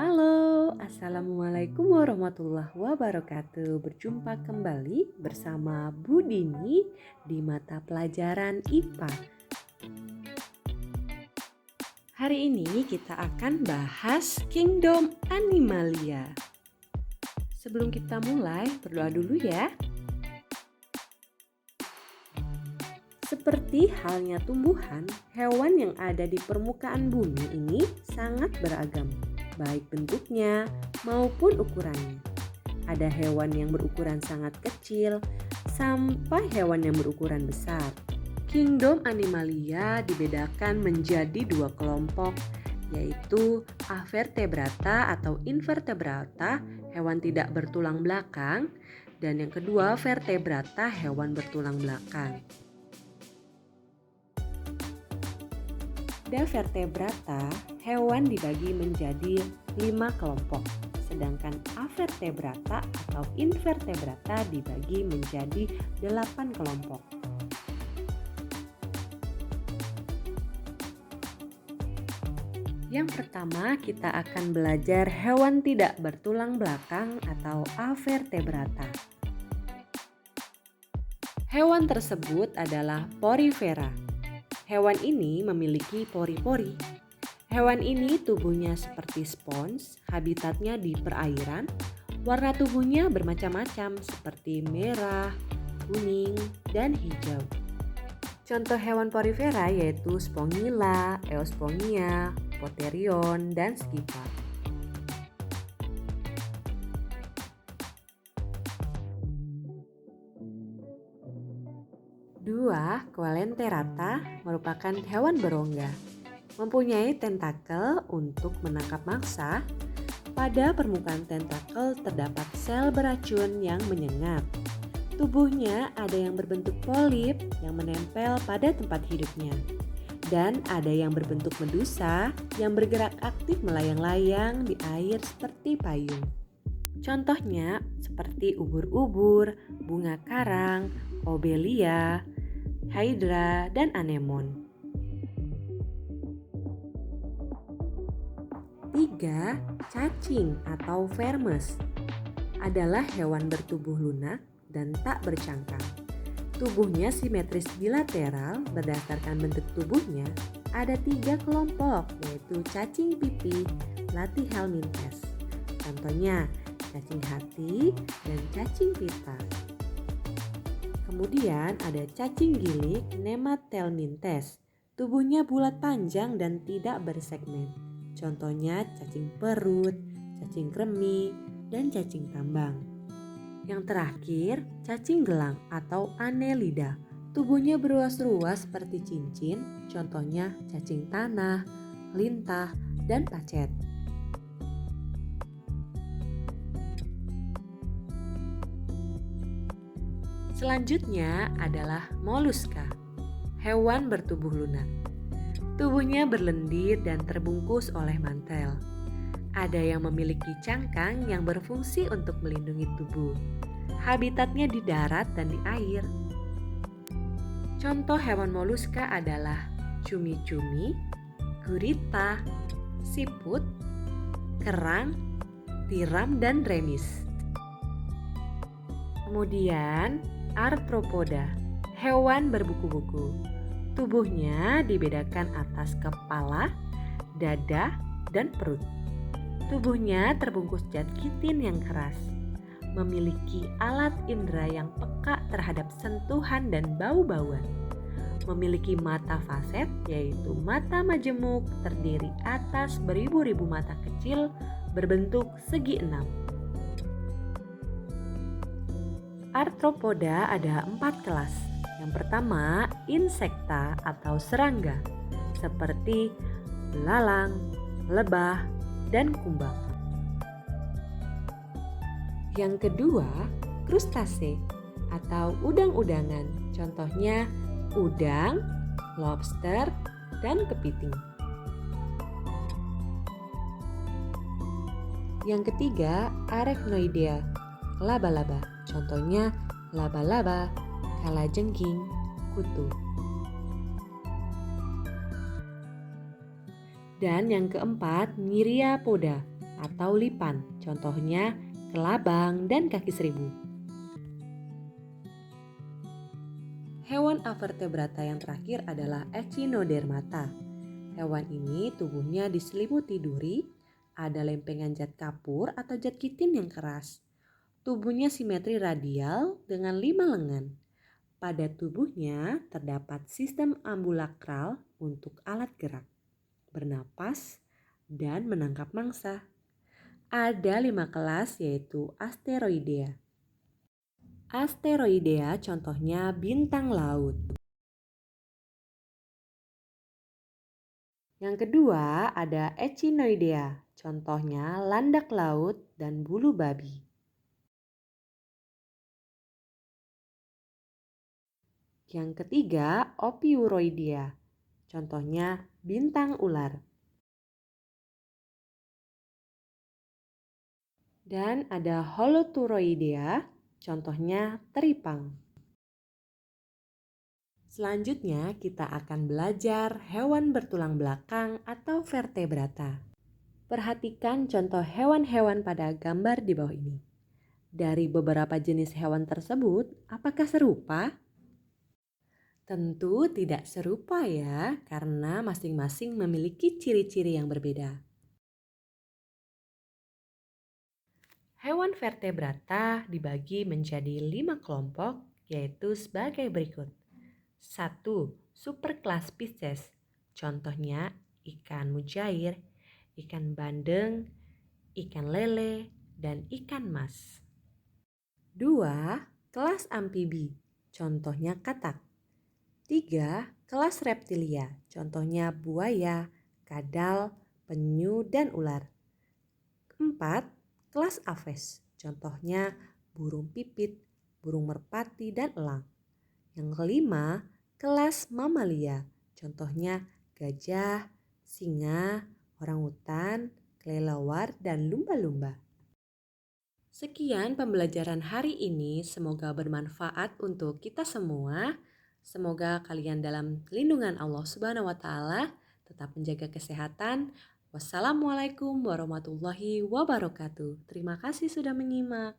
Halo, Assalamualaikum warahmatullahi wabarakatuh. Berjumpa kembali bersama Bu Dini di mata pelajaran IPA. Hari ini kita akan bahas Kingdom Animalia. Sebelum kita mulai, berdoa dulu ya. Seperti halnya tumbuhan, hewan yang ada di permukaan bumi ini sangat beragam, baik bentuknya maupun ukurannya. Ada hewan yang berukuran sangat kecil sampai hewan yang berukuran besar. Kingdom Animalia dibedakan menjadi dua kelompok, yaitu Avertebrata atau Invertebrata, hewan tidak bertulang belakang, dan yang kedua Vertebrata, hewan bertulang belakang. Pada vertebrata, hewan dibagi menjadi 5 kelompok, sedangkan avertebrata atau invertebrata dibagi menjadi 8 kelompok. Yang pertama, kita akan belajar hewan tidak bertulang belakang atau avertebrata. Hewan tersebut adalah porifera. Hewan ini memiliki pori-pori. Hewan ini tubuhnya seperti spons, habitatnya di perairan. Warna tubuhnya bermacam-macam seperti merah, kuning, dan hijau. Contoh hewan porifera yaitu Spongilla, Eospongia, Potherion, dan Skipa. Dua, Coelenterata merupakan hewan berongga. Mempunyai tentakel untuk menangkap mangsa. Pada permukaan tentakel terdapat sel beracun yang menyengat. Tubuhnya ada yang berbentuk polip yang menempel pada tempat hidupnya. Dan ada yang berbentuk medusa yang bergerak aktif melayang-layang di air seperti payung. Contohnya seperti ubur-ubur, bunga karang, obelia, hydra, dan anemon. 3. Cacing atau vermes adalah hewan bertubuh lunak dan tak bercangkang. Tubuhnya simetris bilateral. Berdasarkan bentuk tubuhnya ada 3 kelompok, yaitu cacing pipih, Platyhelminthes. Contohnya cacing hati dan cacing pita. Kemudian ada cacing gilik, Nemathelminthes. Tubuhnya bulat panjang dan tidak bersegmen. Contohnya cacing perut, cacing kremi, dan cacing tambang. Yang terakhir, cacing gelang atau Annelida. Tubuhnya beruas-ruas seperti cincin. Contohnya cacing tanah, lintah, dan pacet. Selanjutnya adalah moluska, hewan bertubuh lunak. Tubuhnya berlendir dan terbungkus oleh mantel. Ada yang memiliki cangkang yang berfungsi untuk melindungi tubuh. Habitatnya di darat dan di air. Contoh hewan moluska adalah cumi-cumi, gurita, siput, kerang, tiram, dan remis. Kemudian arthropoda, hewan berbuku-buku. Tubuhnya dibedakan atas kepala, dada, dan perut. Tubuhnya terbungkus zat kitin yang keras. Memiliki alat indera yang peka terhadap sentuhan dan bau-bauan. Memiliki mata faset, yaitu mata majemuk terdiri atas beribu-ribu mata kecil berbentuk segi enam. Arthropoda ada 4 kelas. Yang pertama, insekta atau serangga, seperti belalang, lebah, dan kumbang. Yang kedua, krustase atau udang-udangan. Contohnya udang, lobster, dan kepiting. Yang ketiga, arachnoidea, laba-laba. Contohnya laba-laba, kalajengking, kutu. Dan yang keempat, myriapoda atau lipan, contohnya kelabang dan kaki seribu. Hewan avertebrata yang terakhir adalah Echinodermata. Hewan ini tubuhnya diselimuti duri, ada lempengan zat kapur atau zat kitin yang keras. Tubuhnya simetri radial dengan 5 lengan. Pada tubuhnya terdapat sistem ambulakral untuk alat gerak, bernapas, dan menangkap mangsa. Ada 5 kelas yaitu Asteroidea. Asteroidea contohnya bintang laut. Yang kedua ada Echinoidea, contohnya landak laut dan bulu babi. Yang ketiga Ophiuroidea, contohnya bintang ular. Dan ada Holoturoidea, contohnya teripang. Selanjutnya kita akan belajar hewan bertulang belakang atau vertebrata. Perhatikan contoh hewan-hewan pada gambar di bawah ini. Dari beberapa jenis hewan tersebut, apakah serupa? Tentu tidak serupa ya, karena masing-masing memiliki ciri-ciri yang berbeda. Hewan vertebrata dibagi menjadi 5 kelompok, yaitu sebagai berikut. 1. Superkelas Pisces, contohnya ikan mujair, ikan bandeng, ikan lele, dan ikan mas. 2. Kelas amfibi, contohnya katak. 3. Kelas reptilia, contohnya buaya, kadal, penyu, dan ular. 4. Kelas aves, contohnya burung pipit, burung merpati, dan elang. Yang kelima, kelas mamalia, contohnya gajah, singa, orangutan, kelelawar, dan lumba-lumba. Sekian pembelajaran hari ini, semoga bermanfaat untuk kita semua. Semoga kalian dalam lindungan Allah Subhanahu wa Ta'ala, tetap menjaga kesehatan. Wassalamualaikum warahmatullahi wabarakatuh. Terima kasih sudah menyimak.